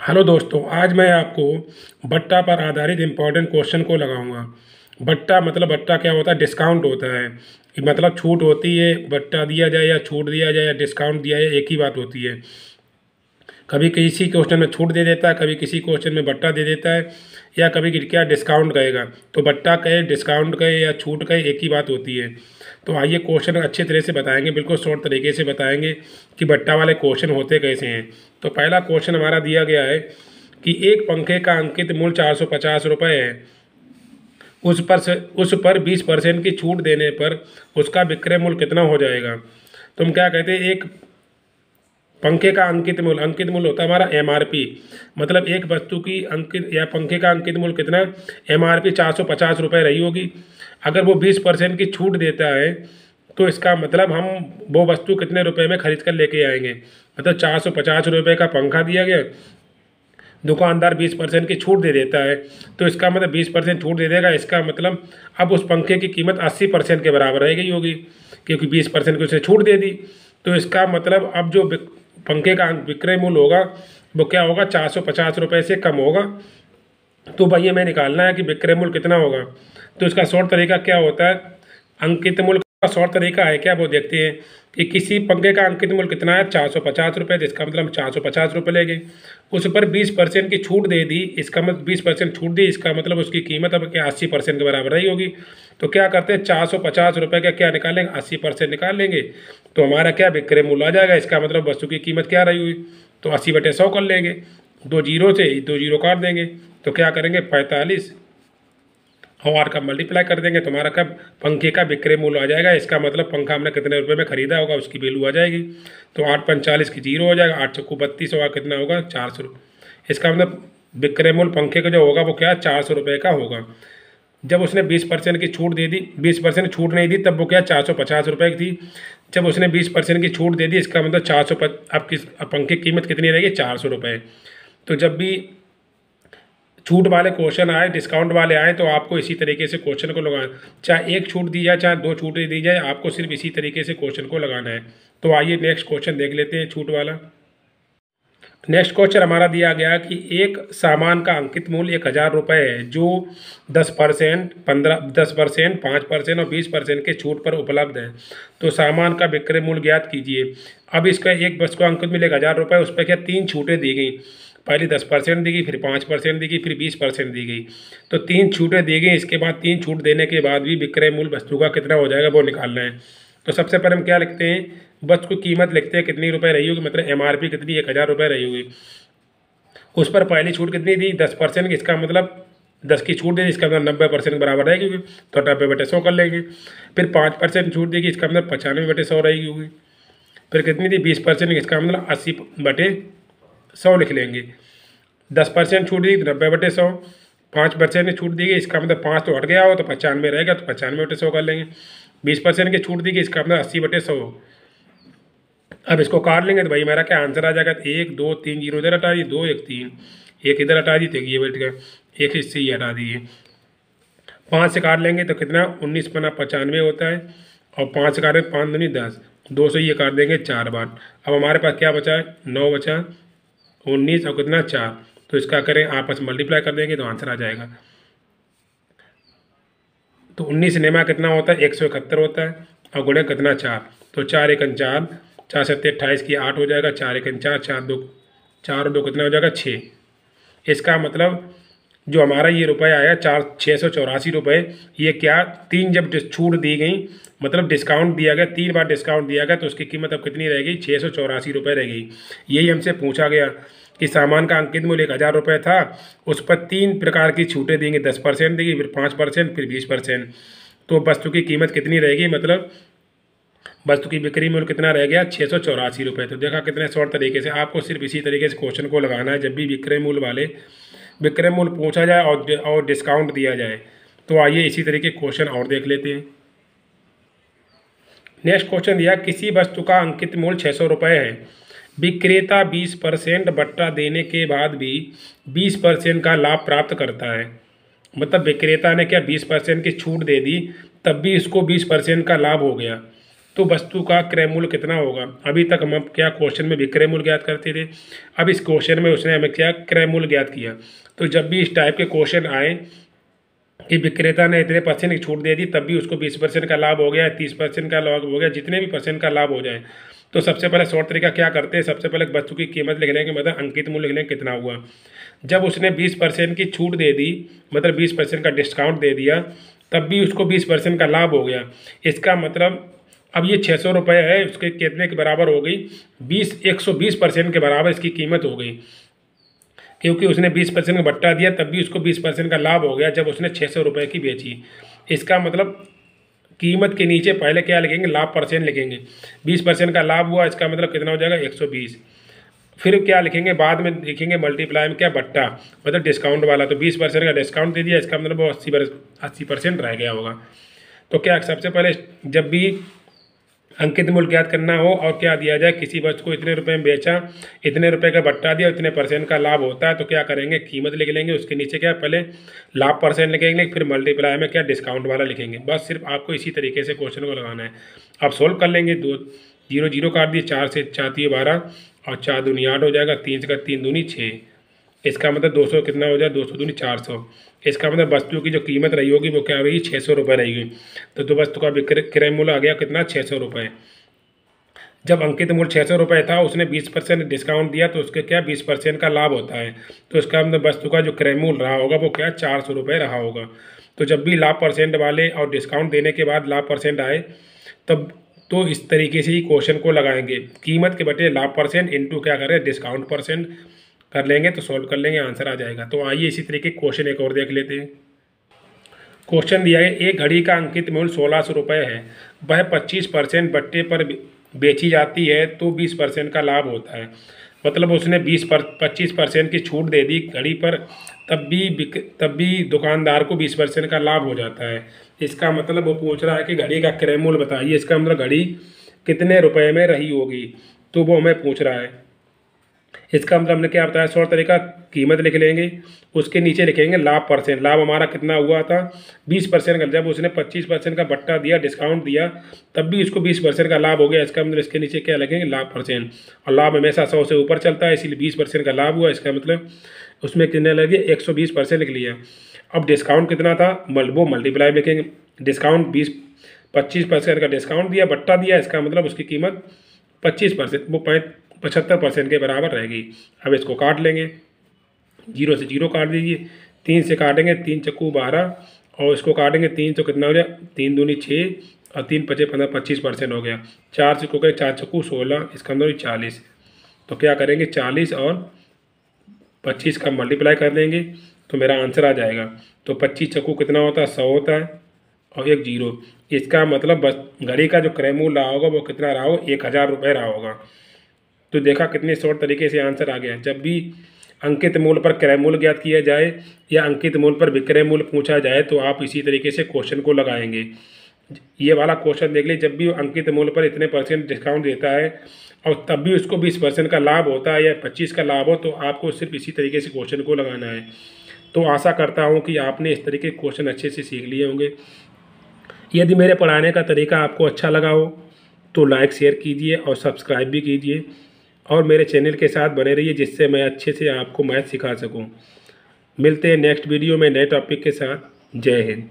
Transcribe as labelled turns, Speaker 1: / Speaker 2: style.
Speaker 1: Hello दोस्तों, आज मैं आपको बट्टा पर आधारित इम्पोर्टेंट क्वेश्चन को लगाऊंगा। बट्टा मतलब बट्टा क्या होता है? डिस्काउंट होता है। ये मतलब छूट होती है, बट्टा दिया जाए या छूट दिया जाए या डिस्काउंट दिया जाए, एक ही बात होती है। कभी किसी क्वेश्चन में छूट दे देता है, कभी किसी क्वेश्चन में बट्टा दे देता है, या कभी क्या डिस्काउंट कहेगा। तो बट्टा कहे, डिस्काउंट कहे या छूट कहे, एक ही बात होती है। तो आइए क्वेश्चन अच्छे तरह से बताएंगे, बिल्कुल शॉर्ट तरीके से बताएंगे कि बट्टा वाले क्वेश्चन होते कैसे हैं। तो पहला क्वेश्चन हमारा दिया गया है कि एक पंखे का अंकित मूल्य 450 रुपये है। उस पर 20% की छूट देने पर उसका विक्रय मूल्य कितना हो जाएगा। तो हम क्या कहते हैं, एक पंखे का अंकित मूल्य होता है हमारा MRP। मतलब एक वस्तु की अंकित या पंखे का अंकित मूल्य कितना, MRP 450 रुपये रही होगी। अगर वो 20% की छूट देता है तो इसका मतलब हम वो वस्तु कितने रुपए में खरीद कर लेके आएंगे। मतलब 450 रुपये का पंखा दिया गया, दुकानदार 20% की छूट दे देता है, तो इसका मतलब 20% छूट दे देगा। इसका मतलब अब उस पंखे की कीमत 80% के बराबर रह गई होगी, क्योंकि 20% की उसने छूट दे दी। तो इसका मतलब अब जो पंखे का विक्रय मूल्य होगा वो क्या होगा, 450 रुपये से कम होगा। तो भाई हमें निकालना है कि विक्रय मूल्य कितना होगा। तो इसका शॉर्ट तरीका क्या होता है, अंकित मूल्य का शॉर्ट तरीका है क्या, वो देखते हैं कि किसी पंखे का अंकित मूल्य कितना है, 450 रुपये। तो इसका मतलब हम 450 रुपये लेंगे। उस पर 20% की छूट दे दी, इसका मतलब 20% छूट दी, इसका मतलब उसकी कीमत अब क्या 80% के बराबर रही होगी। तो क्या करते हैं, 450 रुपये का क्या निकालेंगे, 80% निकाल लेंगे। तो हमारा क्या विक्रय मूल्य आ जाएगा। इसका मतलब वस्तु की कीमत क्या रही हुई, तो 80/100 कर लेंगे। दो जीरो काट देंगे, तो क्या करेंगे 45 और आर का मल्टीप्लाई कर देंगे। तुम्हारा कब पंखे का विक्रय मूल्य आ जाएगा। इसका मतलब पंखा हमने कितने रुपए में खरीदा होगा उसकी वैल्यू आ जाएगी। तो 8×45 की जीरो हो जाएगा, 8×32 होगा, कितना होगा 400। इसका मतलब विक्रय मूल्य पंखे का जो होगा वो क्या 400 रुपये का होगा। जब उसने 20% की छूट दे दी, 20% छूट नहीं दी, तब वो क्या 450 रुपये की थी। जब उसने 20% की छूट दे दी, इसका मतलब 400 अब पंखे की कीमत कितनी रहेगी, 400 रुपये। तो जब भी छूट वाले क्वेश्चन आए, डिस्काउंट वाले आए, तो आपको इसी तरीके से क्वेश्चन को लगाना, चाहे एक छूट दी जाए चाहे दो छूटें दी जाए, आपको सिर्फ इसी तरीके से क्वेश्चन को लगाना है। तो आइए नेक्स्ट क्वेश्चन देख लेते हैं छूट वाला। नेक्स्ट क्वेश्चन हमारा दिया गया कि एक सामान का अंकित मूल्य 1000 रुपये है, जो 10%, 10%, 5% और 20% के छूट पर उपलब्ध है। तो सामान का विक्रय मूल्य ज्ञात कीजिए। अब इसका एक वस्तु का अंकित मूल्य 1000 रुपये, उस पर क्या 3 छूटें दी गई। पहले 10% दी गई, फिर 5% दी गई, फिर 20% दी गई। तो 3 छूटें दी गई। इसके बाद 3 छूट देने के बाद भी विक्रय मूल्य वस्तु का कितना हो जाएगा वो निकालना है। तो सबसे पहले हम क्या लिखते हैं, वस्तु की कीमत लिखते हैं कितनी रुपए रही होगी, मतलब MRP कितनी 1000 रुपये रही होगी। उस पर पहली छूट कितनी दी, 10% की। इसका मतलब 10 की छूट दी, इसका मतलब 90% बराबर रहेगी, तो 90/100 कर लेंगे। फिर 5% छूट देगी, इसका मतलब 95/100 रहेगी होगी। फिर कितनी दी 20% की, इसका मतलब 80/100 लिख लेंगे। 10% छूट दी 90/100, 5% की छूट दी गई, इसका मतलब 5 तो हट गया हो तो 95 रहेगा, तो 95/100 कर लेंगे। 20% की छूट दी गई, इसका मतलब 80/100। अब इसको काट लेंगे तो भाई हमारा क्या आंसर आ जाएगा, 1 2 3 जीरो इधर हटा दी, 2 1 3, एक इधर हटा दी, तो ये बैठ गया, एक इससे ही हटा दिए। 5 से काट लेंगे तो कितना 19×95 होता है, और 5 से काट लेंगे 5 दूनी 10, 2 से ये काट देंगे 4 बार। अब हमारे पास क्या बचा है, 9 बचा, 19 और कितना 4। तो इसका करें आपस में मल्टीप्लाई कर देंगे तो आंसर आ जाएगा। तो 19 नेमा कितना होता है, 171 होता है, और गुणे कितना 4। तो 4 1 4, 4 7 28 की 8 हो जाएगा, 4 1 4, 4 2 कितना हो जाएगा 6। इसका मतलब जो हमारा ये रुपये आया 684 रुपये, ये क्या 3 जब छूट दी गई, मतलब डिस्काउंट दिया गया, 3 बार डिस्काउंट दिया गया, तो उसकी कीमत अब कितनी रहेगी, 684 रुपये रहेगी। यही हमसे पूछा गया कि सामान का अंकित मूल्य 1000 रुपये था, उस पर 3 प्रकार की छूटें देंगे, 10% देंगी, फिर 5%, फिर 20%। तो वस्तु की कीमत कितनी रहेगी, मतलब वस्तु की बिक्री मूल्य कितना रह गया 684 रुपये। तो देखा कितने शॉर्ट तरीके से, आपको सिर्फ इसी तरीके से क्वेश्चन को लगाना है जब भी विक्रय मूल्य पूछा जाए और डिस्काउंट दिया जाए। तो आइए इसी तरीके क्वेश्चन और देख लेते हैं। नेक्स्ट क्वेश्चन दिया, किसी वस्तु का अंकित मूल्य 600 रुपये है, विक्रेता 20% बट्टा देने के बाद भी 20% का लाभ प्राप्त करता है। मतलब विक्रेता ने क्या 20% की छूट दे दी, तब भी इसको 20% का लाभ हो गया। तो वस्तु का क्रय मूल्य कितना होगा। अभी तक हम क्या क्वेश्चन में विक्रय मूल्य ज्ञात करते थे, अब इस क्वेश्चन में उसने हमें क्या क्रय मूल्य ज्ञात किया। तो जब भी इस टाइप के क्वेश्चन आए कि विक्रेता ने इतने परसेंट की छूट दे दी, तब भी उसको 20% का लाभ हो गया, 30% का लाभ हो गया, जितने भी परसेंट का लाभ हो जाए, तो सबसे पहले शॉर्ट तरीका क्या करते हैं, सबसे पहले वस्तु की कीमत लिख लेंगे, मतलब अंकित मूल्य लिख लेंगे कितना हुआ। जब उसने 20% की छूट दे दी, मतलब 20% का डिस्काउंट दे दिया, तब भी उसको 20% का लाभ हो गया। इसका मतलब अब ये 600 रुपये है, उसके कितने के बराबर हो गई, 120% के बराबर इसकी कीमत हो गई, क्योंकि उसने 20% का बट्टा दिया, तब भी उसको 20% का लाभ हो गया जब उसने 600 रुपये की बेची। इसका मतलब कीमत के नीचे पहले क्या लिखेंगे, लाभ परसेंट लिखेंगे। 20% का लाभ हुआ, इसका मतलब कितना हो जाएगा, 120। फिर क्या लिखेंगे, बाद में लिखेंगे मल्टीप्लाई में क्या, बट्टा, मतलब डिस्काउंट वाला। तो 20% का डिस्काउंट दे दिया, इसका मतलब वो 80% रह गया होगा। तो क्या सबसे पहले जब भी अंकित मूल्य ज्ञात करना हो और क्या दिया जाए, किसी वस्तु को इतने रुपए में बेचा, इतने रुपए का बट्टा दिया, इतने परसेंट का लाभ होता है, तो क्या करेंगे, कीमत लिख लेंगे, उसके नीचे क्या पहले लाभ परसेंट लिखेंगे, फिर मल्टीप्लाई में क्या डिस्काउंट वाला लिखेंगे। बस सिर्फ आपको इसी तरीके से क्वेश्चन को लगाना है। आप सोल्व कर लेंगे, 2 0 0 काट दिए, 4 से 4 12 और 4 दूनी 8 हो जाएगा, 3 से 3 दूनी 6। इसका मतलब 200 कितना हो जाए, 200 दूनी 400। इसका मतलब वस्तु की जो कीमत रही होगी वो क्या रही, 600 रुपये रहेगी। तो वस्तु का क्रय मूल्य आ गया कितना, 600 रुपये। जब अंकित मूल्य 600 रुपये था, उसने 20% डिस्काउंट दिया, तो उसके क्या 20% का लाभ होता है। तो इसका मतलब वस्तु का जो क्रय मूल्य रहा होगा वो क्या 400 रुपये रहा होगा। तो जब भी लाभ परसेंट वाले और डिस्काउंट देने के बाद लाभ परसेंट आए, तब तो इस तरीके से ही क्वेश्चन को लगाएंगे, कीमत के बटे लाभ परसेंट इंटू क्या करें, डिस्काउंट परसेंट कर लेंगे, तो सॉल्व कर लेंगे, आंसर आ जाएगा। तो आइए इसी तरीके क्वेश्चन एक और देख लेते हैं। क्वेश्चन दिया है, एक घड़ी का अंकित मूल्य 1600 रुपये है, वह 25% बट्टे पर बेची जाती है, तो 20% का लाभ होता है। मतलब उसने 25% की छूट दे दी घड़ी पर, तब भी दुकानदार को 20% का लाभ हो जाता है। इसका मतलब वो पूछ रहा है कि घड़ी का क्रय मूल्य बताइए, इसका मतलब घड़ी कितने रुपए में रही होगी, तो वो हमें पूछ रहा है। इसका मतलब हमने क्या बताया, शॉर्ट तरीका, कीमत लिख लेंगे, उसके नीचे लिखेंगे लाभ परसेंट। लाभ हमारा कितना हुआ था, 20% का। जब उसने 25% का बट्टा दिया, डिस्काउंट दिया, तब भी उसको 20% का लाभ हो गया। इसका मतलब इसके नीचे क्या लिखेंगे, लाभ परसेंट। और लाभ हमेशा 100 से ऊपर चलता है, इसीलिए 20% का लाभ हुआ। इसका मतलब उसमें कितने लगे, 120% लिख लिया। अब डिस्काउंट कितना था, वो मल्टीप्लाई लिखेंगे। डिस्काउंट 25% का डिस्काउंट दिया, बट्टा दिया, इसका मतलब उसकी कीमत 25%, वो 75% के बराबर रहेगी। अब इसको काट लेंगे, 0 से 0 काट दीजिए, 3 से काटेंगे, 3 चक्कू 12, और इसको काटेंगे 3 तो कितना हो गया, 3 दूनी 6 और 3 पचे 15, 25% हो गया। 4 से को 4 चक्कू 16, इसका मतलब 40। तो क्या करेंगे, 40 और 25 का मल्टीप्लाई कर देंगे, तो मेरा आंसर आ जाएगा। तो 25 चक्कू कितना होता है, 100 होता है, और 1 0। इसका मतलब बस घड़ी का जो क्रय मूल्य रहा होगा वो कितना रहा होगा, 1000 रुपये रहा होगा। तो देखा कितने शॉर्ट तरीके से आंसर आ गया। जब भी अंकित मूल्य पर क्रय मूल्य ज्ञात किया जाए या अंकित मूल्य पर विक्रय मूल्य पूछा जाए, तो आप इसी तरीके से क्वेश्चन को लगाएंगे। ये वाला क्वेश्चन देख लीजिए, जब भी अंकित मूल्य पर इतने % डिस्काउंट देता है और तब भी उसको 20% का लाभ होता है या 25 का लाभ हो, तो आपको सिर्फ इसी तरीके से क्वेश्चन को लगाना है। तो आशा करता हूँ कि आपने इस तरीके के क्वेश्चन अच्छे से सीख लिए होंगे। यदि मेरे पढ़ाने का तरीका आपको अच्छा लगा हो तो लाइक शेयर कीजिए और सब्सक्राइब भी कीजिए, और मेरे चैनल के साथ बने रहिए, जिससे मैं अच्छे से आपको मैथ सिखा सकूं। मिलते हैं नेक्स्ट वीडियो में नए टॉपिक के साथ। जय हिंद।